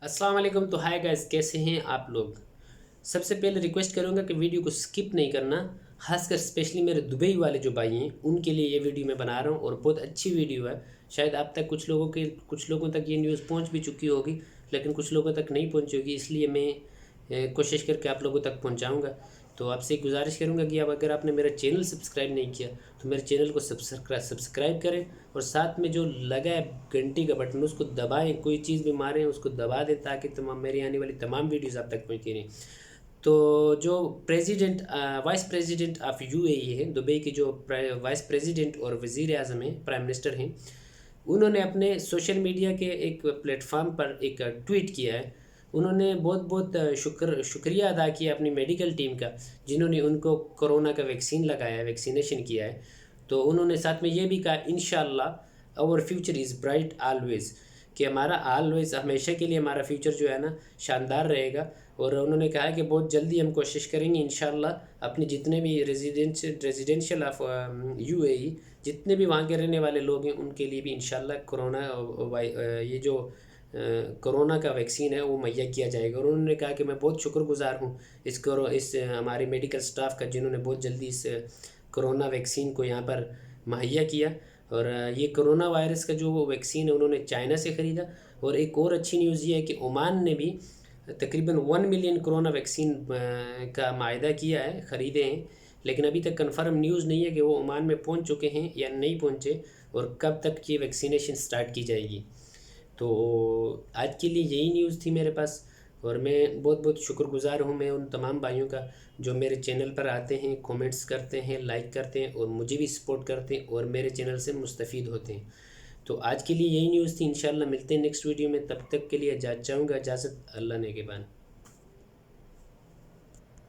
अस्सलाम वालेकुम। तो हाय गाइस, कैसे हैं आप लोग। सबसे पहले रिक्वेस्ट करूंगा कि वीडियो को स्किप नहीं करना। खासकर स्पेशली मेरे दुबई वाले जो भाई हैं उनके लिए ये वीडियो मैं बना रहा हूँ और बहुत अच्छी वीडियो है। शायद आप तक कुछ लोगों तक ये न्यूज़ पहुँच भी चुकी होगी, लेकिन कुछ लोगों तक नहीं पहुँची होगी, इसलिए मैं कोशिश करके आप लोगों तक पहुँचाऊँगा। तो आपसे गुजारिश करूँगा कि अब अगर आपने मेरा चैनल सब्सक्राइब नहीं किया तो मेरे चैनल को सब्सक्राइब करें और साथ में जो लगा है घंटी का बटन उसको दबाएं। कोई चीज़ भी मारें उसको दबा दें ताकि तमाम मेरी आने वाली तमाम वीडियोस आप तक पहुँचती रहें। तो जो वाइस प्रेसिडेंट ऑफ यूएई है, दुबई के जो वाइस प्रेसिडेंट और वज़ीर आज़म हैं, प्राइम मिनिस्टर हैं, उन्होंने अपने सोशल मीडिया के एक प्लेटफॉर्म पर एक ट्वीट किया है। उन्होंने बहुत बहुत शुक्रिया अदा किया अपनी मेडिकल टीम का, जिन्होंने उनको कोरोना का वैक्सीन लगाया है, वैक्सीनेशन किया है। तो उन्होंने साथ में ये भी कहा, इंशाल्लाह our future is bright always, कि हमारा ऑलवेज़ हमेशा के लिए हमारा फ्यूचर जो है ना शानदार रहेगा। और उन्होंने कहा कि बहुत जल्दी हम कोशिश करेंगे इंशाल्लाह अपने जितने भी रेजिडेंशियल ऑफ यूएई, जितने भी वहाँ के रहने वाले लोग हैं उनके लिए भी इंशाल्लाह ये जो कोरोना का वैक्सीन है वो मुहैया किया जाएगा। और उन्होंने कहा कि मैं बहुत शुक्रगुजार हूँ इस हमारे मेडिकल स्टाफ का, जिन्होंने बहुत जल्दी इस कोरोना वैक्सीन को यहाँ पर मुहैया किया। और ये कोरोना वायरस का जो वैक्सीन है उन्होंने चाइना से ख़रीदा। और एक और अच्छी न्यूज़ ये है कि ओमान ने भी तकरीबन 1 मिलियन कोरोना वैक्सीन का मायदा किया है, ख़रीदे हैं, लेकिन अभी तक कंफर्म न्यूज़ नहीं है कि वो ओमान में पहुंच चुके हैं या नहीं पहुंचे और कब तक ये वैक्सीनेशन स्टार्ट की जाएगी। तो आज के लिए यही न्यूज़ थी मेरे पास। और मैं बहुत बहुत शुक्रगुज़ार हूँ मैं उन तमाम भाइयों का जो मेरे चैनल पर आते हैं, कमेंट्स करते हैं, लाइक करते हैं और मुझे भी सपोर्ट करते हैं और मेरे चैनल से मुस्तफ़ीद होते हैं। तो आज के लिए यही न्यूज़ थी। इंशाल्लाह मिलते हैं नेक्स्ट वीडियो में, तब तक के लिए इजाज़त चाहूँगा। इजाज़त, अल्लाह ने के बाद।